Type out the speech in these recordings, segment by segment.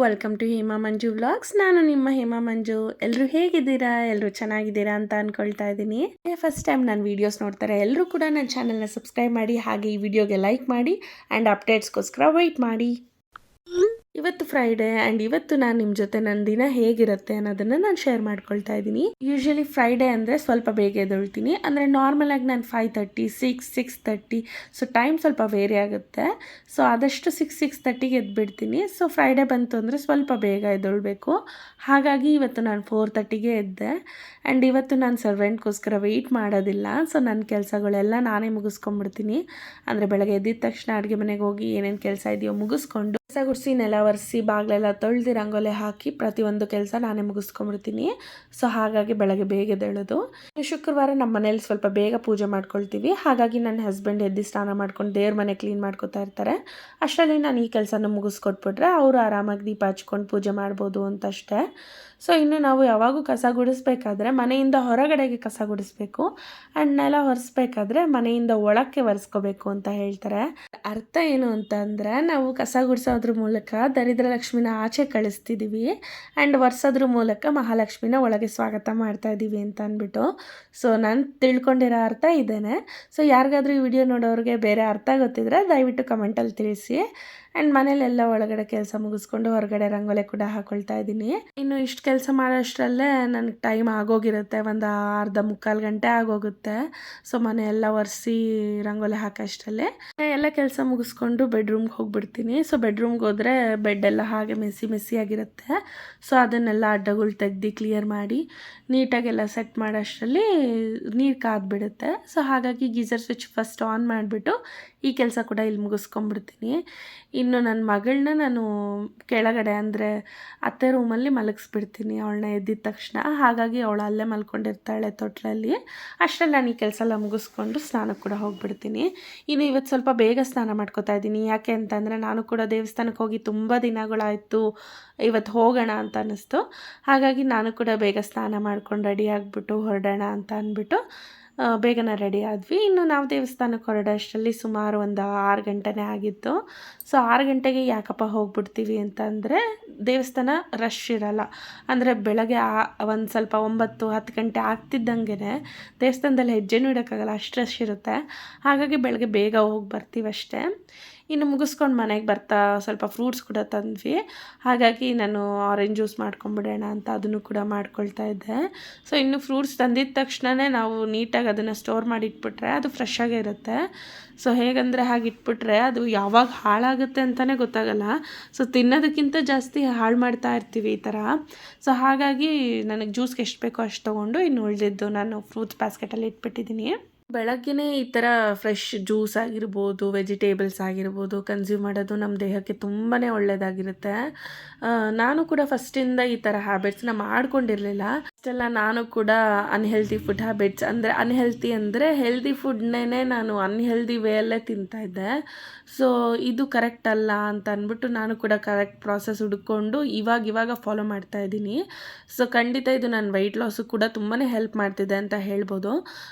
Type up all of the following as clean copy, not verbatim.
Welcome to Hema Manju vlogs. ನಾನು ನಿಮ್ಮ ಹೇಮಾ ಮಂಜು. ಎಲ್ಲರೂ ಹೇಗಿದ್ದೀರಾ? ಎಲ್ಲರೂ ಚೆನ್ನಾಗಿದ್ದೀರಾ ಅಂತ ಅಂದ್ಕೊಳ್ತಾ ಇದ್ದೀನಿ. ಫಸ್ಟ್ ಟೈಮ್ ನಾನು ವೀಡಿಯೋಸ್ ನೋಡ್ತಾರೆ ಎಲ್ಲರೂ ಕೂಡ ನನ್ನ ಚಾನಲ್ನ ಸಬ್ಸ್ಕ್ರೈಬ್ ಮಾಡಿ, ಹಾಗೆ ಈ ವಿಡಿಯೋಗೆ ಲೈಕ್ ಮಾಡಿ ಆ್ಯಂಡ್ ಅಪ್ಡೇಟ್ಸ್ಗೋಸ್ಕರ ವೆಯ್ಟ್ ಮಾಡಿ. ಇವತ್ತು ಫ್ರೈಡೇ ಆ್ಯಂಡ್ ಇವತ್ತು ನಾನು ನಿಮ್ಮ ಜೊತೆ ನನ್ನ ದಿನ ಹೇಗಿರುತ್ತೆ ಅನ್ನೋದನ್ನು ನಾನು ಶೇರ್ ಮಾಡ್ಕೊಳ್ತಾ ಇದ್ದೀನಿ. ಯೂಶ್ವಲಿ ಫ್ರೈಡೇ ಅಂದರೆ ಸ್ವಲ್ಪ ಬೇಗ ಎದ್ದೇಳ್ತೀನಿ. ಅಂದರೆ ನಾರ್ಮಲಾಗಿ ನಾನು 5:30, 6:30, ಸೊ ಟೈಮ್ ಸ್ವಲ್ಪ ವೇರಿ ಆಗುತ್ತೆ. ಸೊ ಆದಷ್ಟು 6:30ಗೆ ಎದ್ಬಿಡ್ತೀನಿ. ಸೊ ಫ್ರೈಡೇ ಬಂತು ಅಂದರೆ ಸ್ವಲ್ಪ ಬೇಗ ಎದ್ದೇಳಬೇಕು. ಹಾಗಾಗಿ ಇವತ್ತು ನಾನು 4:30ಗೆ ಎದ್ದೆ. ಆ್ಯಂಡ್ ಇವತ್ತು ನಾನು ಸರ್ವೆಂಟ್ಗೋಸ್ಕರ ವೆಯ್ಟ್ ಮಾಡೋದಿಲ್ಲ. ಸೊ ನನ್ನ ಕೆಲಸಗಳೆಲ್ಲ ನಾನೇ ಮುಗಿಸ್ಕೊಂಡ್ಬಿಡ್ತೀನಿ. ಅಂದರೆ ಬೆಳಗ್ಗೆ ಎದ್ದಿದ ತಕ್ಷಣ ಅಡುಗೆ ಮನೆಗೆ ಹೋಗಿ ಏನೇನು ಕೆಲಸ ಇದೆಯೋ ಮುಗಿಸ್ಕೊಂಡು ಕಸ ಗುಡಿಸಿ ನೆಲ ಒರೆಸಿ ಬಾಗಿಲೆಲ್ಲ ತೊಳೆದು ರಂಗೋಲೆ ಹಾಕಿ ಪ್ರತಿಯೊಂದು ಕೆಲಸ ನಾನೇ ಮುಗಿಸ್ಕೊಂಡ್ಬಿಡ್ತೀನಿ. ಸೊ ಹಾಗಾಗಿ ಬೆಳಗ್ಗೆ ಬೇಗ ಎದ್ದೇಳೋದು. ಶುಕ್ರವಾರ ನಮ್ಮ ಮನೇಲಿ ಸ್ವಲ್ಪ ಬೇಗ ಪೂಜೆ ಮಾಡ್ಕೊಳ್ತೀವಿ. ಹಾಗಾಗಿ ನನ್ನ ಹಸ್ಬೆಂಡ್ ಎದ್ದು ಸ್ನಾನ ಮಾಡ್ಕೊಂಡು ದೇವ್ರ ಮನೆ ಕ್ಲೀನ್ ಮಾಡ್ಕೊತಾ ಇರ್ತಾರೆ. ಅಷ್ಟರಲ್ಲಿ ನಾನು ಈ ಕೆಲಸನ ಮುಗಿಸ್ಕೊಟ್ಬಿಟ್ರೆ ಅವರು ಆರಾಮಾಗಿ ದೀಪ ಹಚ್ಕೊಂಡು ಪೂಜೆ ಮಾಡ್ಬೋದು ಅಂತಷ್ಟೇ. ಸೊ ಇನ್ನು ನಾವು ಯಾವಾಗೂ ಕಸ ಗುಡಿಸ್ಬೇಕಾದ್ರೆ ಮನೆಯಿಂದ ಹೊರಗಡೆಗೆ ಕಸ ಗುಡಿಸ್ಬೇಕು ಆ್ಯಂಡ್ ನೆಲ ಒರೆಸ್ಬೇಕಾದ್ರೆ ಮನೆಯಿಂದ ಒಳಕ್ಕೆ ಒರೆಸ್ಕೋಬೇಕು ಅಂತ ಹೇಳ್ತಾರೆ. ಅರ್ಥ ಏನು ಅಂತ ಅಂದರೆ, ನಾವು ಕಸ ಗುಡಿಸೋದ್ರ ಮೂಲಕ ದರಿದ್ರ ಲಕ್ಷ್ಮಿನ ಆಚೆ ಕಳಿಸ್ತಿದ್ದೀವಿ ಆ್ಯಂಡ್ ಒರೆಸೋದ್ರ ಮೂಲಕ ಮಹಾಲಕ್ಷ್ಮಿನ ಒಳಗೆ ಸ್ವಾಗತ ಮಾಡ್ತಾ ಇದ್ದೀವಿ ಅಂತ ಅಂದ್ಬಿಟ್ಟು. ಸೊ ನಾನು ತಿಳ್ಕೊಂಡಿರೋ ಅರ್ಥ ಇದೇನೆ. ಸೊ ಯಾರಿಗಾದ್ರೂ ಈ ವಿಡಿಯೋ ನೋಡೋರಿಗೆ ಬೇರೆ ಅರ್ಥ ಗೊತ್ತಿದ್ರೆ ದಯವಿಟ್ಟು ಕಮೆಂಟಲ್ಲಿ ತಿಳಿಸಿ. ಆ್ಯಂಡ್ ಮನೇಲೆಲ್ಲ ಒಳಗಡೆ ಕೆಲಸ ಮುಗಿಸ್ಕೊಂಡು ಹೊರಗಡೆ ರಂಗೋಲೆ ಕೂಡ ಹಾಕೊಳ್ತಾ ಇದ್ದೀನಿ. ಇನ್ನು ಇಷ್ಟು ಕೆಲಸ ಮಾಡೋಷ್ಟರಲ್ಲೇ ನನಗೆ ಟೈಮ್ ಆಗೋಗಿರುತ್ತೆ, ಒಂದು ಅರ್ಧ ಮುಕ್ಕಾಲು ಗಂಟೆ ಆಗೋಗುತ್ತೆ. ಸೊ ಮನೆ ಎಲ್ಲ ಒರೆಸಿ ರಂಗೋಲೆ ಹಾಕೋಷ್ಟರಲ್ಲೇ ಎಲ್ಲ ಕೆಲಸ ಮುಗಿಸ್ಕೊಂಡು ಬೆಡ್ರೂಮ್ಗೆ ಹೋಗ್ಬಿಡ್ತೀನಿ. ಸೊ ಬೆಡ್ರೂಮ್ಗೆ ಹೋದರೆ ಬೆಡ್ಡೆಲ್ಲ ಹಾಗೆ ಮೆಸ್ಸಿ ಆಗಿರುತ್ತೆ. ಸೊ ಅದನ್ನೆಲ್ಲ ಅಡ್ಡಗಳು ತೆಗ್ದು ಕ್ಲಿಯರ್ ಮಾಡಿ ನೀಟಾಗೆಲ್ಲ ಸೆಟ್ ಮಾಡೋಷ್ಟರಲ್ಲಿ ನೀರು ಕಾದ್ಬಿಡುತ್ತೆ. ಸೊ ಹಾಗಾಗಿ ಗೀಸರ್ ಸ್ವಿಚ್ ಫಸ್ಟ್ ಆನ್ ಮಾಡಿಬಿಟ್ಟು ಈ ಕೆಲಸ ಕೂಡ ಇಲ್ಲಿ ಮುಗಿಸ್ಕೊಂಡ್ಬಿಡ್ತೀನಿ. ಇನ್ನು ನನ್ನ ಮಗಳನ್ನ ನಾನು ಕೆಳಗಡೆ ಅಂದರೆ ಅತ್ತೆ ರೂಮಲ್ಲಿ ಮಲಗಿಸ್ಬಿಡ್ತೀನಿ ಅವಳನ್ನ ಎದ್ದಿದ ತಕ್ಷಣ. ಹಾಗಾಗಿ ಅವಳು ಅಲ್ಲೇ ಮಲ್ಕೊಂಡಿರ್ತಾಳೆ ತೊಟ್ಲಲ್ಲಿ. ಅಷ್ಟರಲ್ಲಿ ನಾನು ಈ ಕೆಲಸ ಎಲ್ಲ ಮುಗಿಸ್ಕೊಂಡು ಸ್ನಾನಕ್ಕೆ ಕೂಡ ಹೋಗ್ಬಿಡ್ತೀನಿ. ಇನ್ನು ಇವತ್ತು ಸ್ವಲ್ಪ ಬೇಗ ಸ್ನಾನ ಮಾಡ್ಕೋತಾ ಇದ್ದೀನಿ. ಯಾಕೆ ಅಂತಂದರೆ ನಾನು ಕೂಡ ದೇವಸ್ಥಾನಕ್ಕೆ ಹೋಗಿ ತುಂಬ ದಿನಗಳಾಯಿತು, ಇವತ್ತು ಹೋಗೋಣ ಅಂತ ಅನ್ನಿಸ್ತು. ಹಾಗಾಗಿ ನಾನು ಕೂಡ ಬೇಗ ಸ್ನಾನ ಮಾಡ್ಕೊಂಡು ರೆಡಿ ಆಗಿಬಿಟ್ಟು ಹೊರಡೋಣ ಅಂತ ಅಂದ್ಬಿಟ್ಟು ಬೇಗನೆ ರೆಡಿ ಆದ್ವಿ. ಇನ್ನು ನಾವು ದೇವಸ್ಥಾನಕ್ಕೆ ಹೊರಡೋಷ್ಟರಲ್ಲಿ ಸುಮಾರು ಒಂದು 6 ಗಂಟೆನೇ ಆಗಿತ್ತು. ಸೊ 6 ಗಂಟೆಗೆ ಯಾಕಪ್ಪ ಹೋಗ್ಬಿಡ್ತೀವಿ ಅಂತಂದರೆ ದೇವಸ್ಥಾನ ರಶ್ ಇರೋಲ್ಲ. ಅಂದರೆ ಬೆಳಗ್ಗೆ ಒಂದು ಸ್ವಲ್ಪ 9-10 ಗಂಟೆ ಆಗ್ತಿದ್ದಂಗೆ ದೇವಸ್ಥಾನದಲ್ಲಿ ಹೆಜ್ಜೆನೂ ಇಡೋಕ್ಕಾಗಲ್ಲ, ಅಷ್ಟು ರಶ್ ಇರುತ್ತೆ. ಹಾಗಾಗಿ ಬೆಳಗ್ಗೆ ಬೇಗ ಹೋಗಿ ಬರ್ತೀವಿ ಅಷ್ಟೇ. ಇನ್ನು ಮುಗಿಸ್ಕೊಂಡು ಮನೆಗೆ ಬರ್ತಾ ಸ್ವಲ್ಪ ಫ್ರೂಟ್ಸ್ ಕೂಡ ತಂದ್ವಿ. ಹಾಗಾಗಿ ನಾನು ಆರೆಂಜ್ ಜ್ಯೂಸ್ ಮಾಡ್ಕೊಂಬಿಡೋಣ ಅಂತ ಅದನ್ನು ಕೂಡ ಮಾಡ್ಕೊಳ್ತಾ ಇದ್ದೆ. ಸೊ ಇನ್ನು ಫ್ರೂಟ್ಸ್ ತಂದಿದ್ದ ತಕ್ಷಣವೇ ನಾವು ನೀಟಾಗಿ ಅದನ್ನು ಸ್ಟೋರ್ ಮಾಡಿ ಇಟ್ಬಿಟ್ರೆ ಅದು ಫ್ರೆಶ್ ಆಗೇ ಇರುತ್ತೆ. ಸೊ ಹೇಗಂದರೆ ಹಾಗೆ ಇಟ್ಬಿಟ್ರೆ ಅದು ಯಾವಾಗ ಹಾಳಾಗುತ್ತೆ ಅಂತಲೇ ಗೊತ್ತಾಗಲ್ಲ. ಸೊ ತಿನ್ನೋದಕ್ಕಿಂತ ಜಾಸ್ತಿ ಹಾಳು ಮಾಡ್ತಾ ಇರ್ತೀವಿ ಈ ಥರ. ಸೊ ಹಾಗಾಗಿ ನನಗೆ ಜ್ಯೂಸ್ಗೆ ಎಷ್ಟು ಬೇಕೋ ಅಷ್ಟು ತೊಗೊಂಡು ಇನ್ನು ಉಳಿದಿದ್ದು ನಾನು ಫ್ರೂಟ್ಸ್ ಬಾಸ್ಕೆಟಲ್ಲಿ ಇಟ್ಬಿಟ್ಟಿದ್ದೀನಿ. ಬೆಳಗ್ಗೆನೇ ಈ ಥರ ಫ್ರೆಶ್ ಜ್ಯೂಸ್ ಆಗಿರ್ಬೋದು, ವೆಜಿಟೇಬಲ್ಸ್ ಆಗಿರ್ಬೋದು ಕನ್ಸ್ಯೂಮ್ ಮಾಡೋದು ನಮ್ಮ ದೇಹಕ್ಕೆ ತುಂಬಾ ಒಳ್ಳೆಯದಾಗಿರುತ್ತೆ. ನಾನು ಕೂಡ ಫಸ್ಟಿಂದ ಈ ಥರ ಹ್ಯಾಬಿಟ್ಸ್ನ ಮಾಡ್ಕೊಂಡಿರಲಿಲ್ಲ. ಅಷ್ಟೆಲ್ಲ ನಾನು ಕೂಡ ಅನ್ಹೆಲ್ತಿ ಫುಡ್ ಹ್ಯಾಬಿಟ್ಸ್ ಅಂದರೆ ಅನ್ಹೆಲ್ತಿ ಅಂದರೆ ಹೆಲ್ದಿ ಫುಡ್ನೇ ನಾನು ಅನ್ಹೆಲ್ದಿ ವೇಯಲ್ಲೇ ತಿಂತಾಯಿದ್ದೆ. ಸೊ ಇದು ಕರೆಕ್ಟ್ ಅಲ್ಲ ಅಂತ ಅಂದ್ಬಿಟ್ಟು ನಾನು ಕೂಡ ಕರೆಕ್ಟ್ ಪ್ರಾಸೆಸ್ ಹುಡ್ಕೊಂಡು ಇವಾಗ ಫಾಲೋ ಮಾಡ್ತಾ ಇದ್ದೀನಿ. ಸೊ ಖಂಡಿತ ಇದು ನನ್ನ ವೆಯ್ಟ್ ಲಾಸು ಕೂಡ ತುಂಬಾ ಹೆಲ್ಪ್ ಮಾಡ್ತಿದೆ ಅಂತ ಹೇಳ್ಬೋದು.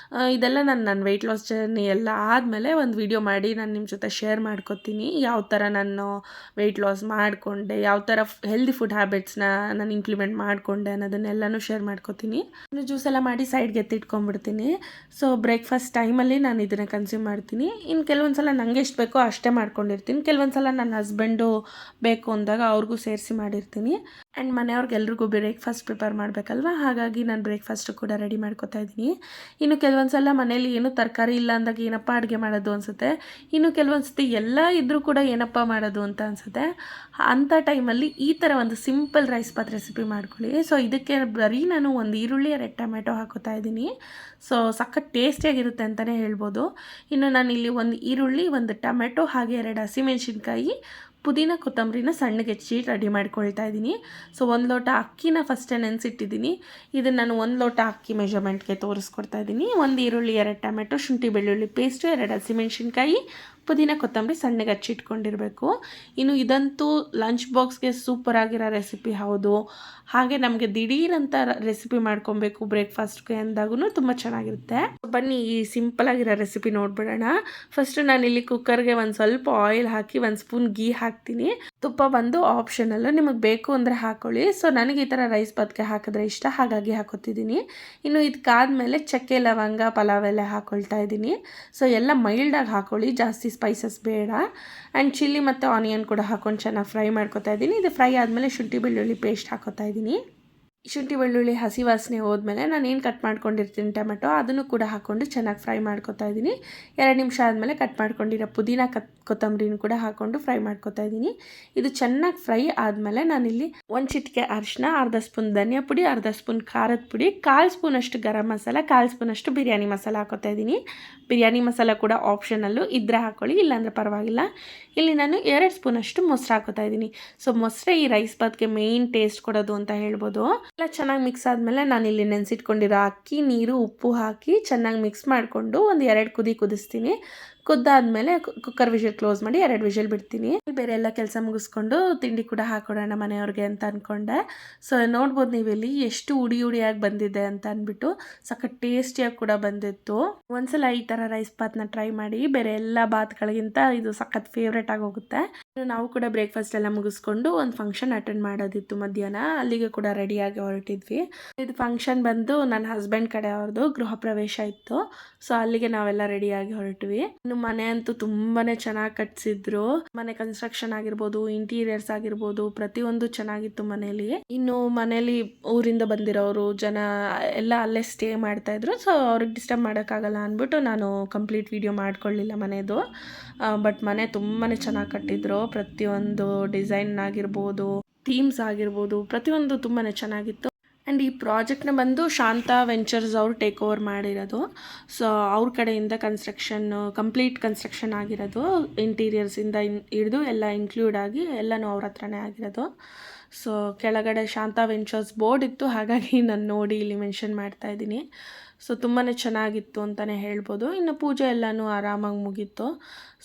ಇದೆಲ್ಲ ನನ್ನ ವೆಯ್ಟ್ ಲಾಸ್ ಜರ್ನಿ ಎಲ್ಲ ಆದಮೇಲೆ ಒಂದು ವಿಡಿಯೋ ಮಾಡಿ ನಾನು ನಿಮ್ಮ ಜೊತೆ ಶೇರ್ ಮಾಡ್ಕೊತೀನಿ. ಯಾವ ಥರ ನಾನು ವೆಯ್ಟ್ ಲಾಸ್ ಮಾಡಿಕೊಂಡೆ, ಯಾವ ಥರ ಹೆಲ್ದಿ ಫುಡ್ ಹ್ಯಾಬಿಟ್ಸ್ನ ನಾನು ಇಂಪ್ಲಿಮೆಂಟ್ ಮಾಡಿಕೊಂಡೆ ಅನ್ನೋದನ್ನೆಲ್ಲನೂ ಶೇರ್ ಮಾಡ್ಕೊತೀನಿ. ಇನ್ನು ಜ್ಯೂಸ್ ಎಲ್ಲ ಮಾಡಿ ಸೈಡ್ಗೆ ಎತ್ತಿಟ್ಕೊಂಡ್ಬಿಡ್ತೀನಿ. ಸೊ ಬ್ರೇಕ್ಫಾಸ್ಟ್ ಟೈಮಲ್ಲಿ ನಾನು ಇದನ್ನು ಕನ್ಸ್ಯೂಮ್ ಮಾಡ್ತೀನಿ. ಇನ್ನು ಕೆಲವೊಂದು ಸಲ ನನಗೆ ಎಷ್ಟು ಬೇಕೋ ಅಷ್ಟೇ ಮಾಡ್ಕೊಂಡಿರ್ತೀನಿ. ಕೆಲವೊಂದು ಸಲ ನನ್ನ ಹಸ್ಬೆಂಡು ಬೇಕು ಅಂದಾಗ ಅವ್ರಿಗೂ ಸೇರಿಸಿ ಮಾಡಿರ್ತೀನಿ. ಆ್ಯಂಡ್ ಮನೆಯವ್ರಿಗೆಲ್ರಿಗೂ ಬ್ರೇಕ್ಫಾಸ್ಟ್ ಪ್ರಿಪೇರ್ ಮಾಡಬೇಕಲ್ವ, ಹಾಗಾಗಿ ನಾನು ಬ್ರೇಕ್ಫಾಸ್ಟು ಕೂಡ ರೆಡಿ ಮಾಡ್ಕೊತಾ ಇದ್ದೀನಿ. ಇನ್ನು ಕೆಲವೊಂದು ಸಲ ಮನೇಲಿ ಏನೂ ತರಕಾರಿ ಇಲ್ಲ ಅಂದಾಗ ಏನಪ್ಪ ಅಡುಗೆ ಮಾಡೋದು ಅನಿಸುತ್ತೆ. ಇನ್ನು ಕೆಲವೊಂದು ಸತಿ ಎಲ್ಲ ಇದ್ದರೂ ಕೂಡ ಏನಪ್ಪ ಮಾಡೋದು ಅಂತ ಅನಿಸುತ್ತೆ. ಅಂಥ ಟೈಮಲ್ಲಿ ಈ ಥರ ಒಂದು ಸಿಂಪಲ್ ರೈಸ್ ಬಾತ್ ರೆಸಿಪಿ ಮಾಡ್ಕೊಳ್ಳಿ. ಸೊ ಇದಕ್ಕೆ ಬರೀ ನಾನು ಒಂದು ಈರುಳ್ಳಿ 2 ಟೊಮೆಟೊ ಹಾಕೋತಾ ಇದ್ದೀನಿ. ಸೊ ಸಖತ್ ಟೇಸ್ಟಿಯಾಗಿರುತ್ತೆ ಅಂತಲೇ ಹೇಳ್ಬೋದು. ಇನ್ನು ನಾನಿಲ್ಲಿ 1 ಈರುಳ್ಳಿ, 1 ಟೊಮೆಟೊ ಹಾಗೆ 2 ಹಸಿಮೆಣ್ಸಿನ್ಕಾಯಿ, ಪುದೀನ ಕೊತ್ತಂಬರಿನ ಸಣ್ಣಗೆ ಹೆಚ್ಚಿ ರೆಡಿ ಮಾಡ್ಕೊಳ್ತಾ ಇದ್ದೀನಿ. ಸೊ 1 ಲೋಟ ಅಕ್ಕಿನ ಫಸ್ಟೇ ನೆನೆಸಿಟ್ಟಿದ್ದೀನಿ. ಇದನ್ನು ನಾನು 1 ಲೋಟ ಅಕ್ಕಿ ಮೆಜರ್ಮೆಂಟ್ಗೆ ತೋರಿಸ್ಕೊಡ್ತಾ ಇದ್ದೀನಿ. 1 ಈರುಳ್ಳಿ, 2 ಟೊಮೆಟೊ, ಶುಂಠಿ ಬೆಳ್ಳುಳ್ಳಿ ಪೇಸ್ಟು, 2 ಹಸಿಮೆಣ್ಸಿನ್ಕಾಯಿ, ಪುದೀನ ಕೊತ್ತಂಬರಿ ಸಣ್ಣಗೆ ಹಚ್ಚಿಟ್ಕೊಂಡಿರಬೇಕು. ಇನ್ನು ಇದಂತೂ ಲಂಚ್ ಬಾಕ್ಸ್ಗೆ ಸೂಪರ್ ಆಗಿರೋ ರೆಸಿಪಿ ಹೌದು. ಹಾಗೆ ನಮಗೆ ದಿಢೀರಂತ ರೆಸಿಪಿ ಮಾಡ್ಕೊಬೇಕು ಬ್ರೇಕ್ಫಾಸ್ಟ್ಗೆ ಅಂದಾಗೂ ತುಂಬ ಚೆನ್ನಾಗಿರುತ್ತೆ. ಬನ್ನಿ ಈ ಸಿಂಪಲ್ ಆಗಿರೋ ರೆಸಿಪಿ ನೋಡ್ಬಿಡೋಣ. ಫಸ್ಟ್ ನಾನಿಲ್ಲಿ ಕುಕ್ಕರ್ಗೆ ಒಂದು ಸ್ವಲ್ಪ ಆಯಿಲ್ ಹಾಕಿ 1 ಸ್ಪೂನ್ ಗೀ ಹಾಕ್ತೀನಿ. ತುಪ್ಪ ಬಂದು ಆಪ್ಷನಲ್ಲು, ನಿಮಗೆ ಬೇಕು ಅಂದರೆ ಹಾಕ್ಕೊಳ್ಳಿ. ಸೊ ನನಗೆ ಈ ಥರ ರೈಸ್ ಬಾತ್ಗೆ ಹಾಕಿದ್ರೆ ಇಷ್ಟ, ಹಾಗಾಗಿ ಹಾಕೋತಿದ್ದೀನಿ. ಇನ್ನು ಇದಕ್ಕಾದ್ಮೇಲೆ ಚಕ್ಕೆ ಲವಂಗ ಪಲಾವ್ ಎಲೆ ಹಾಕ್ಕೊಳ್ತಾ ಇದ್ದೀನಿ. ಸೊ ಎಲ್ಲ ಮೈಲ್ಡಾಗಿ ಹಾಕ್ಕೊಳ್ಳಿ, ಜಾಸ್ತಿ ಸ್ಪೈಸಸ್ ಬೇಡ. ಆ್ಯಂಡ್ ಚಿಲ್ಲಿ ಮತ್ತು ಆನಿಯನ್ ಕೂಡ ಹಾಕ್ಕೊಂಡು ಚೆನ್ನಾಗಿ ಫ್ರೈ ಮಾಡ್ಕೊತಾ ಇದ್ದೀನಿ. ಇದು ಫ್ರೈ ಆದಮೇಲೆ ಶುಂಠಿ ಬೆಳ್ಳುಳ್ಳಿ ಪೇಸ್ಟ್ ಹಾಕೋತಾ ಇದ್ದೀನಿ. ಶುಂಠಿ ಬೆಳ್ಳುಳ್ಳಿ ಹಸಿ ವಾಸನೆ ಹೋದ್ಮೇಲೆ ನಾನು ಏನು ಕಟ್ ಮಾಡ್ಕೊಂಡಿರ್ತೀನಿ ಟೊಮೆಟೊ ಅದನ್ನು ಕೂಡ ಹಾಕ್ಕೊಂಡು ಚೆನ್ನಾಗಿ ಫ್ರೈ ಮಾಡ್ಕೊತಾ ಇದ್ದೀನಿ. 2 ನಿಮಿಷ ಆದಮೇಲೆ ಕಟ್ ಮಾಡ್ಕೊಂಡಿರೋ ಪುದೀನ ಕೊತ್ತಂಬರಿನೂ ಕೂಡ ಹಾಕ್ಕೊಂಡು ಫ್ರೈ ಮಾಡ್ಕೊತಾ ಇದ್ದೀನಿ. ಇದು ಚೆನ್ನಾಗಿ ಫ್ರೈ ಆದಮೇಲೆ ನಾನಿಲ್ಲಿ 1 ಚಿಟಿಕೆ ಅರಿಶಿನ, ಅರ್ಧ ಸ್ಪೂನ್ ಧನಿಯಾ ಪುಡಿ, ಅರ್ಧ ಸ್ಪೂನ್ ಖಾರದ ಪುಡಿ, 1/4 ಸ್ಪೂನಷ್ಟು ಗರಂ ಮಸಾಲ, 1/4 ಸ್ಪೂನಷ್ಟು ಬಿರಿಯಾನಿ ಮಸಾಲ ಹಾಕೋತಾ ಇದ್ದೀನಿ. ಬಿರಿಯಾನಿ ಮಸಾಲ ಕೂಡ ಆಪ್ಷನಲ್ಲು, ಇದ್ದರೆ ಹಾಕ್ಕೊಳ್ಳಿ, ಇಲ್ಲಾಂದರೆ ಪರವಾಗಿಲ್ಲ. ಇಲ್ಲಿ ನಾನು 2 ಸ್ಪೂನಷ್ಟು ಮೊಸರು ಹಾಕೋತಾ ಇದ್ದೀನಿ. ಸೊ ಮೊಸರೇ ಈ ರೈಸ್ ಬಾತ್ಗೆ ಮೇಯ್ನ್ ಟೇಸ್ಟ್ ಕೊಡೋದು ಅಂತ ಹೇಳ್ಬೋದು. ಎಲ್ಲ ಚೆನ್ನಾಗಿ ಮಿಕ್ಸ್ ಆದಮೇಲೆ ನಾನಿಲ್ಲಿ ನೆನೆಸಿಟ್ಕೊಂಡಿರೋ ಅಕ್ಕಿ, ನೀರು, ಉಪ್ಪು ಹಾಕಿ ಚೆನ್ನಾಗಿ ಮಿಕ್ಸ್ ಮಾಡಿಕೊಂಡು ಒಂದು 2 ಕುದಿ ಕುದಿಸ್ತೀನಿ. ಕುದ್ದಾದ್ಮೇಲೆ ಕುಕ್ಕರ್ ವಿಷಲ್ ಕ್ಲೋಸ್ ಮಾಡಿ 2 ವಿಷಲ್ ಬಿಡ್ತೀನಿ. ಬೇರೆ ಎಲ್ಲ ಕೆಲಸ ಮುಗಿಸ್ಕೊಂಡು ತಿಂಡಿ ಕೂಡ ಹಾಕೊಡೋಣ ಮನೆಯವ್ರಿಗೆ ಅಂತ ಅಂದ್ಕೊಂಡೆ. ಸೊ ನೋಡ್ಬೋದು ನೀವಿಲ್ಲಿ ಎಷ್ಟು ಉಡಿಯಾಗಿ ಬಂದಿದೆ ಅಂತ ಅಂದ್ಬಿಟ್ಟು, ಸಖತ್ ಟೇಸ್ಟಿಯಾಗಿ ಕೂಡ ಬಂದಿತ್ತು. ಒಂದ್ಸಲ ಈ ಥರ ರೈಸ್ ಬಾತ್ನ ಟ್ರೈ ಮಾಡಿ, ಬೇರೆ ಎಲ್ಲ ಬಾತ್ಗಳಿಗಿಂತ ಇದು ಸಖತ್ ಫೇವ್ರೇಟ್ ಆಗಿ ಹೋಗುತ್ತೆ. ನಾವು ಕೂಡ ಬ್ರೇಕ್ಫಾಸ್ಟ್ ಎಲ್ಲ ಮುಗಿಸ್ಕೊಂಡು ಒಂದು ಫಂಕ್ಷನ್ ಅಟೆಂಡ್ ಮಾಡೋದಿತ್ತು ಮಧ್ಯಾಹ್ನ, ಅಲ್ಲಿಗೆ ಕೂಡ ರೆಡಿಯಾಗಿ ಹೊರಟಿದ್ವಿ. ಇದು ಫಂಕ್ಷನ್ ಬಂದು ನನ್ನ ಹಸ್ಬೆಂಡ್ ಕಡೆ ಅವ್ರದ್ದು ಗೃಹ ಪ್ರವೇಶ ಇತ್ತು. ಸೊ ಅಲ್ಲಿಗೆ ನಾವೆಲ್ಲ ರೆಡಿಯಾಗಿ ಹೊರಟ್ವಿ. ಇನ್ನು ಮನೆ ಅಂತೂ ತುಂಬಾನೇ ಚೆನ್ನಾಗಿ ಕಟ್ಸಿದ್ರು. ಮನೆ ಕನ್ಸ್ಟ್ರಕ್ಷನ್ ಆಗಿರ್ಬೋದು, ಇಂಟೀರಿಯರ್ಸ್ ಆಗಿರ್ಬೋದು, ಪ್ರತಿಯೊಂದು ಚೆನ್ನಾಗಿತ್ತು ಮನೇಲಿ. ಇನ್ನು ಮನೇಲಿ ಊರಿಂದ ಬಂದಿರೋರು ಜನ ಎಲ್ಲ ಅಲ್ಲೇ ಸ್ಟೇ ಮಾಡ್ತಾ ಇದ್ರು. ಸೊ ಅವ್ರಿಗೆ ಡಿಸ್ಟರ್ಬ್ ಮಾಡೋಕ್ಕಾಗಲ್ಲ ಅಂದ್ಬಿಟ್ಟು ನಾನು ಕಂಪ್ಲೀಟ್ ವಿಡಿಯೋ ಮಾಡ್ಕೊಳ್ಳಿಲ್ಲ ಮನೆದು. ಬಟ್ ಮನೆ ತುಂಬಾನೇ ಚೆನ್ನಾಗಿ ಕಟ್ಟಿದ್ರು. ಪ್ರತಿಯೊಂದು ಡಿಸೈನ್ ಆಗಿರ್ಬೋದು, ಥೀಮ್ಸ್ ಆಗಿರ್ಬೋದು, ಪ್ರತಿಯೊಂದು ತುಂಬಾ ಚೆನ್ನಾಗಿತ್ತು. ಆ್ಯಂಡ್ ಈ ಪ್ರಾಜೆಕ್ಟ್ನ ಬಂದು ಶಾಂತಾ ವೆಂಚರ್ಸ್ ಅವರು ಟೇಕ್ ಓವರ್ ಮಾಡಿರೋದು. ಸೊ ಅವ್ರ ಕಡೆಯಿಂದ ಕಂಪ್ಲೀಟ್ ಕನ್ಸ್ಟ್ರಕ್ಷನ್ ಆಗಿರೋದು, ಇಂಟೀರಿಯರ್ಸಿಂದ ಹಿಡಿದು ಎಲ್ಲ ಇನ್ಕ್ಲೂಡ್ ಆಗಿ ಎಲ್ಲನೂ ಅವ್ರ ಹತ್ರನೇ ಆಗಿರೋದು. ಸೊ ಕೆಳಗಡೆ ಶಾಂತಾ ವೆಂಚರ್ಸ್ ಬೋರ್ಡ್ ಇತ್ತು, ಹಾಗಾಗಿ ನಾನು ನೋಡಿ ಇಲ್ಲಿ ಮೆನ್ಷನ್ ಮಾಡ್ತಾ ಇದ್ದೀನಿ. ಸೊ ತುಂಬಾ ಚೆನ್ನಾಗಿತ್ತು ಅಂತಲೇ ಹೇಳ್ಬೋದು. ಇನ್ನು ಪೂಜೆ ಎಲ್ಲನೂ ಆರಾಮಾಗಿ ಮುಗೀತು.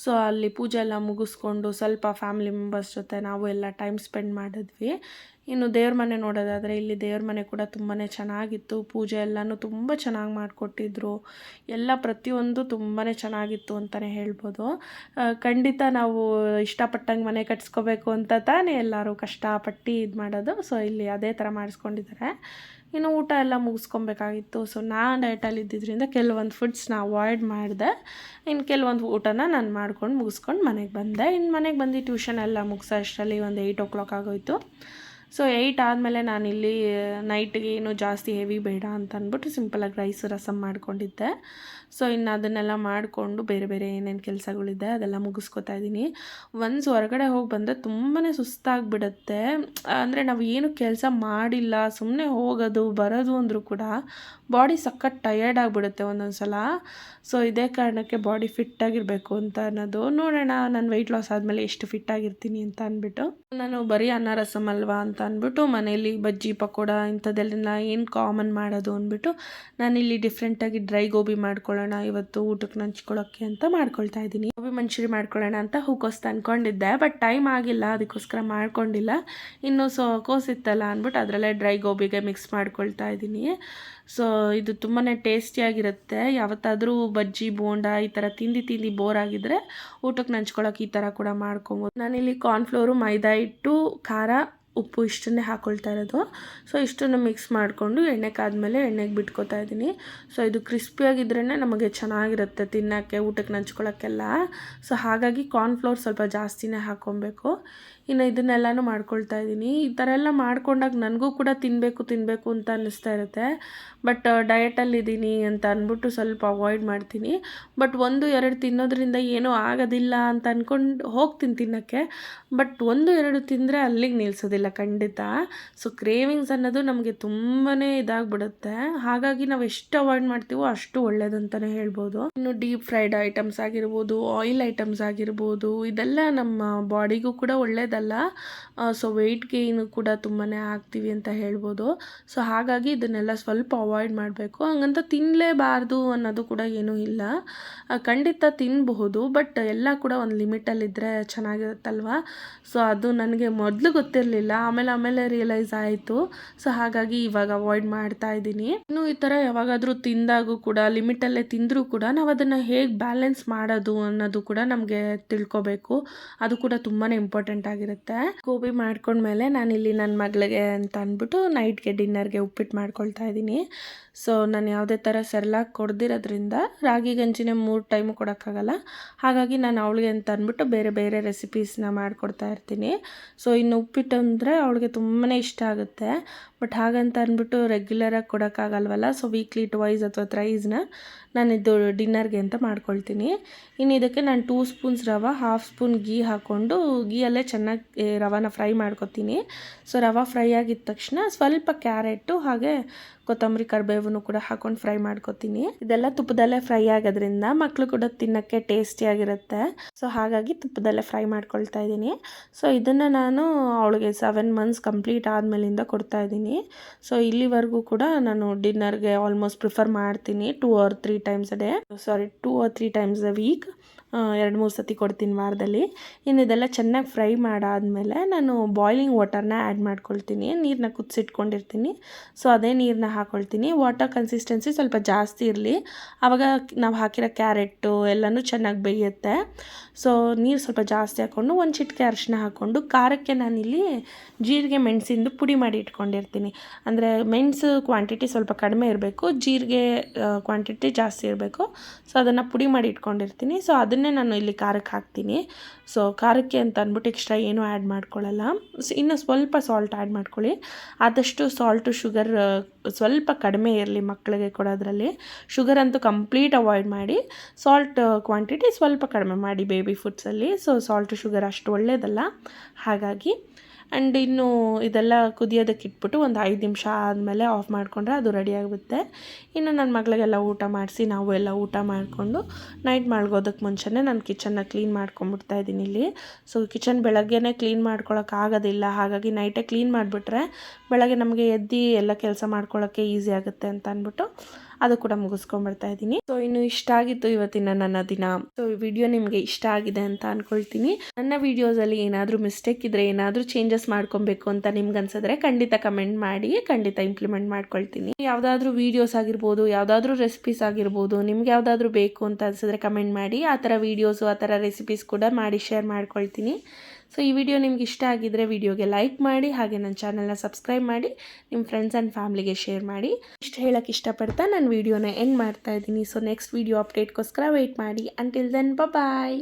ಸೊ ಅಲ್ಲಿ ಪೂಜೆ ಎಲ್ಲ ಮುಗಿಸ್ಕೊಂಡು ಸ್ವಲ್ಪ ಫ್ಯಾಮಿಲಿ ಮೆಂಬರ್ಸ್ ಜೊತೆ ನಾವು ಎಲ್ಲ ಟೈಮ್ ಸ್ಪೆಂಡ್ ಮಾಡಿದ್ವಿ. ಇನ್ನು ದೇವ್ರ ಮನೆ ನೋಡೋದಾದರೆ ಇಲ್ಲಿ ದೇವ್ರ ಮನೆ ಕೂಡ ತುಂಬಾ ಚೆನ್ನಾಗಿತ್ತು. ಪೂಜೆ ಎಲ್ಲನೂ ತುಂಬ ಚೆನ್ನಾಗಿ ಮಾಡಿಕೊಟ್ಟಿದ್ರು. ಎಲ್ಲ ಪ್ರತಿಯೊಂದು ತುಂಬಾ ಚೆನ್ನಾಗಿತ್ತು ಅಂತಲೇ ಹೇಳ್ಬೋದು. ಖಂಡಿತ ನಾವು ಇಷ್ಟಪಟ್ಟಂಗೆ ಮನೆ ಕಟ್ಸ್ಕೋಬೇಕು ಅಂತ ತಾನೇ ಎಲ್ಲರೂ ಕಷ್ಟಪಟ್ಟು ಇದು ಮಾಡೋದು. ಸೊ ಇಲ್ಲಿ ಅದೇ ಥರ ಮಾಡಿಸ್ಕೊಂಡಿದ್ದಾರೆ. ಇನ್ನು ಊಟ ಎಲ್ಲ ಮುಗಿಸ್ಕೊಬೇಕಾಗಿತ್ತು. ಸೊ ನಾನು ಡಯಟಲ್ಲಿ ಇದ್ದಿದ್ದರಿಂದ ಕೆಲವೊಂದು ಫುಡ್ಸ್ನ ಅವಾಯ್ಡ್ ಮಾಡಿದೆ. ಇನ್ನು ಕೆಲವೊಂದು ಊಟನ ನಾನು ಮಾಡ್ಕೊಂಡು ಮುಗಿಸ್ಕೊಂಡು ಮನೆಗೆ ಬಂದೆ. ಇನ್ನು ಮನೆಗೆ ಬಂದು ಟ್ಯೂಷನ್ ಎಲ್ಲ ಮುಗಿಸೋ ಅಷ್ಟರಲ್ಲಿ ಒಂದು 8 o'clock ಆಗೋಯಿತು. ಸೊ 8 ಆದಮೇಲೆ ನಾನಿಲ್ಲಿ ನೈಟ್ಗೆ ಏನು ಜಾಸ್ತಿ ಹೆವಿ ಬೇಡ ಅಂತ ಅಂದ್ಬಿಟ್ಟು ಸಿಂಪಲಾಗಿ ರೈಸ್ ರಸಮ್ ಮಾಡ್ಕೊಂಡಿದ್ದೆ. ಸೊ ಇನ್ನು ಅದನ್ನೆಲ್ಲ ಮಾಡಿಕೊಂಡು ಬೇರೆ ಬೇರೆ ಏನೇನು ಕೆಲಸಗಳಿದೆ ಅದೆಲ್ಲ ಮುಗಿಸ್ಕೊತಾ ಇದ್ದೀನಿ. ಒನ್ಸ್ ಹೊರಗಡೆ ಹೋಗಿ ಬಂದರೆ ತುಂಬಾ ಸುಸ್ತಾಗಿಬಿಡುತ್ತೆ. ಅಂದರೆ ನಾವು ಏನು ಕೆಲಸ ಮಾಡಿಲ್ಲ, ಸುಮ್ಮನೆ ಹೋಗೋದು ಬರೋದು ಅಂದರೂ ಕೂಡ ಬಾಡಿ ಸಖತ್ ಟಯರ್ಡ್ ಆಗಿಬಿಡುತ್ತೆ ಒಂದೊಂದು ಸಲ. ಸೊ ಇದೇ ಕಾರಣಕ್ಕೆ ಬಾಡಿ ಫಿಟ್ಟಾಗಿರಬೇಕು ಅಂತ ಅನ್ನೋದು. ನೋಡೋಣ ನಾನು ವೆಯ್ಟ್ ಲಾಸ್ ಆದಮೇಲೆ ಎಷ್ಟು ಫಿಟ್ಟಾಗಿರ್ತೀನಿ ಅಂತ ಅಂದ್ಬಿಟ್ಟು. ನಾನು ಬರೀ ಅನ್ನ ರಸಮ್ ಅಲ್ವಾ ಅಂತ ಅಂದ್ಬಿಟ್ಟು ಮನೇಲಿ ಬಜ್ಜಿ ಪಕೋಡ ಇಂಥದ್ದೆಲ್ಲ ಏನು ಕಾಮನ್ ಮಾಡೋದು ಅಂದ್ಬಿಟ್ಟು ನಾನಿಲ್ಲಿ ಡಿಫ್ರೆಂಟಾಗಿ ಡ್ರೈ ಗೋಬಿ ಮಾಡ್ಕೊಳ್ಳೋಣ ಇವತ್ತು ಊಟಕ್ಕೆ ನಂಚ್ಕೊಳ್ಳೋಕ್ಕೆ ಅಂತ ಮಾಡ್ಕೊಳ್ತಾ ಇದ್ದೀನಿ. ಗೋಬಿ ಮಂಚೂರಿ ಮಾಡ್ಕೊಳ್ಳೋಣ ಅಂತ ಹೂಕೋಸು ತಂದ್ಕೊಂಡಿದ್ದೆ, ಬಟ್ ಟೈಮ್ ಆಗಿಲ್ಲ, ಅದಕ್ಕೋಸ್ಕರ ಮಾಡ್ಕೊಂಡಿಲ್ಲ. ಇನ್ನು ಕೋಸಿತ್ತಲ್ಲ ಅಂದ್ಬಿಟ್ಟು ಅದರಲ್ಲೇ ಡ್ರೈ ಗೋಬಿಗೆ ಮಿಕ್ಸ್ ಮಾಡ್ಕೊಳ್ತಾ ಇದ್ದೀನಿ. ಸೊ ಇದು ತುಂಬಾ ಟೇಸ್ಟಿಯಾಗಿರುತ್ತೆ. ಯಾವತ್ತಾದರೂ ಬಜ್ಜಿ ಬೋಂಡ ಈ ಥರ ತಿಂದು ಬೋರ್ ಆಗಿದ್ದರೆ ಊಟಕ್ಕೆ ನಂಚ್ಕೊಳ್ಳೋಕೆ ಈ ಥರ ಕೂಡ ಮಾಡ್ಕೊಬೋದು. ನಾನಿಲ್ಲಿ ಕಾರ್ನ್ಫ್ಲೋರು, ಮೈದಾ ಹಿಟ್ಟು, ಖಾರ, ಉಪ್ಪು ಇಷ್ಟನ್ನೇ ಹಾಕ್ಕೊಳ್ತಾ ಇರೋದು. ಸೊ ಇಷ್ಟನ್ನು ಮಿಕ್ಸ್ ಮಾಡಿಕೊಂಡು ಎಣ್ಣೆಗೆ ಬಿಟ್ಕೊತಾ ಇದ್ದೀನಿ. ಸೊ ಇದು ಕ್ರಿಸ್ಪಿಯಾಗಿದ್ರೇ ನಮಗೆ ಚೆನ್ನಾಗಿರುತ್ತೆ ತಿನ್ನೋಕ್ಕೆ, ಊಟಕ್ಕೆ ನಂಚ್ಕೊಳ್ಳೋಕ್ಕೆಲ್ಲ. ಸೊ ಹಾಗಾಗಿ ಕಾರ್ನ್ಫ್ಲೋರ್ ಸ್ವಲ್ಪ ಜಾಸ್ತಿನೇ ಹಾಕ್ಕೊಬೇಕು. ಇನ್ನು ಇದನ್ನೆಲ್ಲನೂ ಮಾಡ್ಕೊಳ್ತಾ ಇದ್ದೀನಿ. ಈ ಥರ ಎಲ್ಲ ಮಾಡ್ಕೊಂಡಾಗ ನನಗೂ ಕೂಡ ತಿನ್ನಬೇಕು ಅಂತ ಅನ್ನಿಸ್ತಾ ಇರುತ್ತೆ. ಬಟ್ ಡಯಟಲ್ಲಿದ್ದೀನಿ ಅಂತ ಅಂದ್ಬಿಟ್ಟು ಸ್ವಲ್ಪ ಅವಾಯ್ಡ್ ಮಾಡ್ತೀನಿ. ಬಟ್ 1-2 ತಿನ್ನೋದ್ರಿಂದ ಏನೂ ಆಗೋದಿಲ್ಲ ಅಂತ ಅಂದ್ಕೊಂಡು ಹೋಗ್ತೀನಿ ತಿನ್ನೋಕ್ಕೆ. ಬಟ್ 1-2 ತಿಂದರೆ ಅಲ್ಲಿಗೆ ನಿಲ್ಲಿಸೋದಿಲ್ಲ. ಆಗೋದಿಲ್ಲ ಖಂಡಿತ. ಸೊ ಕ್ರೇವಿಂಗ್ಸ್ ಅನ್ನೋದು ನಮಗೆ ತುಂಬಾ ಇದಾಗ್ಬಿಡುತ್ತೆ. ಹಾಗಾಗಿ ನಾವು ಎಷ್ಟು ಅವಾಯ್ಡ್ ಮಾಡ್ತೀವೋ ಅಷ್ಟು ಒಳ್ಳೇದಂತಲೇ ಹೇಳ್ಬೋದು. ಇನ್ನು ಡೀಪ್ ಫ್ರೈಡ್ ಐಟಮ್ಸ್ ಆಗಿರ್ಬೋದು, ಆಯಿಲ್ ಐಟಮ್ಸ್ ಆಗಿರ್ಬೋದು, ಇದೆಲ್ಲ ನಮ್ಮ ಬಾಡಿಗೂ ಕೂಡ ಒಳ್ಳೇದಲ್ಲ. ಸೊ ವೆಯ್ಟ್ ಗೇಯ್ನು ಕೂಡ ತುಂಬಾ ಆಗ್ತೀವಿ ಅಂತ ಹೇಳ್ಬೋದು. ಸೊ ಹಾಗಾಗಿ ಇದನ್ನೆಲ್ಲ ಸ್ವಲ್ಪ ಅವಾಯ್ಡ್ ಮಾಡಬೇಕು. ಹಂಗಂತ ತಿನ್ನಲೇಬಾರ್ದು ಅನ್ನೋದು ಕೂಡ ಏನೂ ಇಲ್ಲ. ಖಂಡಿತ ತಿನ್ನಬಹುದು, ಬಟ್ ಎಲ್ಲ ಕೂಡ ಒಂದು ಲಿಮಿಟಲ್ಲಿದ್ದರೆ ಚೆನ್ನಾಗಿರುತ್ತಲ್ವ. ಸೊ ಅದು ನನಗೆ ಮೊದಲು ಗೊತ್ತಿರಲಿಲ್ಲ, ಆಮೇಲೆ ರಿಯಲೈಸ್ ಆಯಿತು. ಸೊ ಹಾಗಾಗಿ ಇವಾಗ ಅವಾಯ್ಡ್ ಮಾಡ್ತಾ ಇದ್ದೀನಿ. ಇನ್ನು ಈ ಥರ ಯಾವಾಗಾದರೂ ತಿಂದಾಗೂ ಕೂಡ ಲಿಮಿಟಲ್ಲೇ ತಿಂದರೂ ಕೂಡ ನಾವು ಅದನ್ನು ಹೇಗೆ ಬ್ಯಾಲೆನ್ಸ್ ಮಾಡೋದು ಅನ್ನೋದು ಕೂಡ ನಮಗೆ ತಿಳ್ಕೊಬೇಕು. ಅದು ಕೂಡ ತುಂಬಾ ಇಂಪಾರ್ಟೆಂಟ್ ಆಗಿರುತ್ತೆ. ಗೋಬಿ ಮಾಡ್ಕೊಂಡ್ಮೇಲೆ ನಾನಿಲ್ಲಿ ನನ್ನ ಮಗಳಿಗೆ ಅಂತ ಅಂದ್ಬಿಟ್ಟು ನೈಟ್ಗೆ ಡಿನ್ನರ್ಗೆ ಉಪ್ಪಿಟ್ಟು ಮಾಡ್ಕೊಳ್ತಾ ಇದ್ದೀನಿ. ಸೊ ನಾನು ಯಾವುದೇ ಥರ ಸೆರ್ಲಾಕ್ ಕೊಡ್ದಿರೋದ್ರಿಂದ ರಾಗಿ ಗಂಜಿನೇ 3 ಟೈಮು ಕೊಡೋಕ್ಕಾಗಲ್ಲ. ಹಾಗಾಗಿ ನಾನು ಅವಳಿಗೆ ಅಂತ ಅಂದ್ಬಿಟ್ಟು ಬೇರೆ ಬೇರೆ ರೆಸಿಪೀಸ್ನ ಮಾಡಿಕೊಡ್ತಾ ಇರ್ತೀನಿ. ಸೊ ಇನ್ನು ಉಪ್ಪಿಟ್ಟು ಅಂದರೆ ಅವಳಿಗೆ ತುಂಬಾ ಇಷ್ಟ ಆಗುತ್ತೆ. ಬಟ್ ಹಾಗಂತ ಅಂದ್ಬಿಟ್ಟು ರೆಗ್ಯುಲರಾಗಿ ಕೊಡೋಕ್ಕಾಗಲ್ವಲ್ಲ. ಸೊ ವೀಕ್ಲಿ ಟ್ವೈಸ್ ಅಥವಾ ಥ್ರೈಸ್ನ ನಾನಿದು ಡಿನ್ನರ್ಗೆ ಅಂತ ಮಾಡ್ಕೊಳ್ತೀನಿ. ಇನ್ನು ಇದಕ್ಕೆ ನಾನು 2 ಸ್ಪೂನ್ಸ್ ರವೆ, 1/2 ಸ್ಪೂನ್ ಗೀ ಹಾಕ್ಕೊಂಡು ಗೀಯಲ್ಲೇ ಚೆನ್ನಾಗಿ ರವಾನ ಫ್ರೈ ಮಾಡ್ಕೊತೀನಿ. ಸೊ ರವೆ ಫ್ರೈ ಆಗಿದ ತಕ್ಷಣ ಸ್ವಲ್ಪ ಕ್ಯಾರೆಟು ಹಾಗೆ ಕೊತ್ತಂಬರಿ ಕರಿಬೇವನ್ನು ಕೂಡ ಹಾಕೊಂಡು ಫ್ರೈ ಮಾಡ್ಕೊತೀನಿ. ಇದೆಲ್ಲ ತುಪ್ಪದಲ್ಲೇ ಫ್ರೈ ಆಗೋದ್ರಿಂದ ಮಕ್ಕಳು ಕೂಡ ತಿನ್ನೋಕ್ಕೆ ಟೇಸ್ಟಿಯಾಗಿರುತ್ತೆ. ಸೊ ಹಾಗಾಗಿ ತುಪ್ಪದಲ್ಲೇ ಫ್ರೈ ಮಾಡ್ಕೊಳ್ತಾ ಇದ್ದೀನಿ. ಸೊ ಇದನ್ನು ನಾನು ಅವಳಿಗೆ 7 ಮಂತ್ಸ್ ಕಂಪ್ಲೀಟ್ ಆದಮೇಲಿಂದ ಕೊಡ್ತಾ ಇದ್ದೀನಿ. ಸೊ ಇಲ್ಲಿವರೆಗೂ ಕೂಡ ನಾನು ಡಿನ್ನರ್ಗೆ ಆಲ್ಮೋಸ್ಟ್ ಪ್ರಿಫರ್ ಮಾಡ್ತೀನಿ 2 or 3 ಟೈಮ್ಸ್ ಅ ವೀಕ್. 2-3 ಸತಿ ಕೊಡ್ತೀನಿ ವಾರದಲ್ಲಿ. ಇನ್ನು ಇದೆಲ್ಲ ಚೆನ್ನಾಗಿ ಫ್ರೈ ಮಾಡಾದಮೇಲೆ ನಾನು ಬಾಯ್ಲಿಂಗ್ ವಾಟರ್ನ ಆ್ಯಡ್ ಮಾಡ್ಕೊಳ್ತೀನಿ. ನೀರನ್ನ ಕುದಿಸಿಟ್ಕೊಂಡಿರ್ತೀನಿ. ಸೊ ಅದೇ ನೀರನ್ನ ಹಾಕ್ಕೊಳ್ತೀನಿ. ವಾಟರ್ ಕನ್ಸಿಸ್ಟೆನ್ಸಿ ಸ್ವಲ್ಪ ಜಾಸ್ತಿ ಇರಲಿ, ಆವಾಗ ನಾವು ಹಾಕಿರೋ ಕ್ಯಾರೆಟು ಎಲ್ಲನೂ ಚೆನ್ನಾಗಿ ಬೇಯುತ್ತೆ. ಸೊ ನೀರು ಸ್ವಲ್ಪ ಜಾಸ್ತಿ ಹಾಕ್ಕೊಂಡು 1 ಚಿಟಿಕೆ ಅರಿಶಿನ ಹಾಕ್ಕೊಂಡು ಖಾರಕ್ಕೆ ನಾನಿಲ್ಲಿ ಜೀರಿಗೆ ಮೆಣಸಿಂದು ಪುಡಿ ಮಾಡಿ ಇಟ್ಕೊಂಡಿರ್ತೀನಿ. ಅಂದರೆ ಮೆಣಸು ಕ್ವಾಂಟಿಟಿ ಸ್ವಲ್ಪ ಕಡಿಮೆ ಇರಬೇಕು, ಜೀರಿಗೆ ಕ್ವಾಂಟಿಟಿ ಜಾಸ್ತಿ ಇರಬೇಕು. ಸೊ ಅದನ್ನು ಪುಡಿ ಮಾಡಿ ಇಟ್ಕೊಂಡಿರ್ತೀನಿ. ಸೊ ಅದನ್ನೇ ನಾನು ಇಲ್ಲಿ ಖಾರಕ್ಕೆ ಹಾಕ್ತೀನಿ. ಸೊ ಖಾರಕ್ಕೆ ಅಂತ ಅಂದ್ಬಿಟ್ಟು ಎಕ್ಸ್ಟ್ರಾ ಏನೂ ಆ್ಯಡ್ ಮಾಡ್ಕೊಳ್ಳಲ್ಲ. ಇನ್ನು ಸ್ವಲ್ಪ ಸಾಲ್ಟ್ ಆ್ಯಡ್ ಮಾಡ್ಕೊಳ್ಳಿ. ಆದಷ್ಟು ಸಾಲ್ಟು ಶುಗರ್ ಸ್ವಲ್ಪ ಕಡಿಮೆ ಇರಲಿ ಮಕ್ಕಳಿಗೆ ಕೊಡೋದ್ರಲ್ಲಿ. ಶುಗರ್ ಅಂತೂ ಕಂಪ್ಲೀಟ್ ಅವಾಯ್ಡ್ ಮಾಡಿ, ಸಾಲ್ಟ್ ಕ್ವಾಂಟಿಟಿ ಸ್ವಲ್ಪ ಕಡಿಮೆ ಮಾಡಿ ಬೇಬಿ ಫುಡ್ಸಲ್ಲಿ. ಸೊ ಸಾಲ್ಟು ಶುಗರ್ ಅಷ್ಟು ಒಳ್ಳೆಯದಲ್ಲ. ಹಾಗಾಗಿ ಆ್ಯಂಡ್ ಇನ್ನು ಇದೆಲ್ಲ ಕುದಿಯೋದಕ್ಕೆ ಇಟ್ಬಿಟ್ಟು ಒಂದು 5 ನಿಮಿಷ ಆದಮೇಲೆ ಆಫ್ ಮಾಡಿಕೊಂಡ್ರೆ ಅದು ರೆಡಿ ಆಗುತ್ತೆ. ಇನ್ನು ನನ್ನ ಮಗಳಿಗೆಲ್ಲ ಊಟ ಮಾಡಿಸಿ ನಾವು ಎಲ್ಲ ಊಟ ಮಾಡಿಕೊಂಡು ನೈಟ್ ಮಲ್ಗೋದಕ್ಕೆ ಮುಂಚೆನೇ ನಾನು ಕಿಚನ್ನ ಕ್ಲೀನ್ ಮಾಡ್ಕೊಂಬಿಡ್ತಾ ಇದ್ದೀನಿ ಇಲ್ಲಿ. ಸೊ ಕಿಚನ್ ಬೆಳಗ್ಗೆನೇ ಕ್ಲೀನ್ ಮಾಡ್ಕೊಳಕ್ಕಾಗೋದಿಲ್ಲ. ಹಾಗಾಗಿ ನೈಟೇ ಕ್ಲೀನ್ ಮಾಡಿಬಿಟ್ರೆ ಬೆಳಗ್ಗೆ ನಮಗೆ ಎದ್ದು ಎಲ್ಲ ಕೆಲಸ ಮಾಡ್ಕೊಳ್ಳೋಕ್ಕೆ ಈಸಿ ಆಗುತ್ತೆ ಅಂತ ಅಂದ್ಬಿಟ್ಟು ಅದು ಕೂಡ ಮುಗಿಸ್ಕೊಂಡ್ಬಿಡ್ತಾ ಇದ್ದೀನಿ. ಸೊ ಇನ್ನು ಇಷ್ಟ ಆಗಿತ್ತು ಇವತ್ತಿನ ನನ್ನ ದಿನ. ಸೊ ಈ ವಿಡಿಯೋ ನಿಮಗೆ ಇಷ್ಟ ಆಗಿದೆ ಅಂತ ಅಂದ್ಕೊಳ್ತೀನಿ. ನನ್ನ ವಿಡಿಯೋಸಲ್ಲಿ ಏನಾದರೂ ಮಿಸ್ಟೇಕ್ ಇದ್ದರೆ, ಏನಾದರೂ ಚೇಂಜಸ್ ಮಾಡ್ಕೊಬೇಕು ಅಂತ ನಿಮ್ಗೆ ಅನ್ಸಿದ್ರೆ ಖಂಡಿತ ಕಮೆಂಟ್ ಮಾಡಿ, ಖಂಡಿತ ಇಂಪ್ಲಿಮೆಂಟ್ ಮಾಡ್ಕೊಳ್ತೀನಿ. ಯಾವುದಾದ್ರೂ ವೀಡಿಯೋಸ್ ಆಗಿರ್ಬೋದು, ಯಾವುದಾದ್ರೂ ರೆಸಿಪೀಸ್ ಆಗಿರ್ಬೋದು, ನಿಮ್ಗೆ ಯಾವುದಾದ್ರೂ ಬೇಕು ಅಂತ ಅನ್ಸಿದ್ರೆ ಕಮೆಂಟ್ ಮಾಡಿ. ಆ ಥರ ವೀಡಿಯೋಸು, ಆ ಥರ ರೆಸಿಪೀಸ್ ಕೂಡ ಮಾಡಿ ಶೇರ್ ಮಾಡ್ಕೊಳ್ತೀನಿ. ಸೊ ಈ ವಿಡಿಯೋ ನಿಮ್ಗೆ ಇಷ್ಟ ಆಗಿದ್ದರೆ ವಿಡಿಯೋಗೆ ಲೈಕ್ ಮಾಡಿ, ಹಾಗೆ ನನ್ನ ಚಾನಲ್ನ ಸಬ್ಸ್ಕ್ರೈಬ್ ಮಾಡಿ, ನಿಮ್ಮ ಫ್ರೆಂಡ್ಸ್ ಆ್ಯಂಡ್ ಫ್ಯಾಮ್ಲಿಗೆ ಶೇರ್ ಮಾಡಿ. ಇಷ್ಟು ಹೇಳೋಕ್ಕೆ ಇಷ್ಟಪಡ್ತಾ ನಾನು ವಿಡಿಯೋನ ಎಂಡ್ ಮಾಡ್ತಾ ಇದ್ದೀನಿ. ಸೊ ನೆಕ್ಸ್ಟ್ ವಿಡಿಯೋ ಅಪ್ಡೇಟ್ಗೋಸ್ಕರ ವೆಯ್ಟ್ ಮಾಡಿ. ಅಂಟಿಲ್ ದೆನ್ ಬಾಯ್.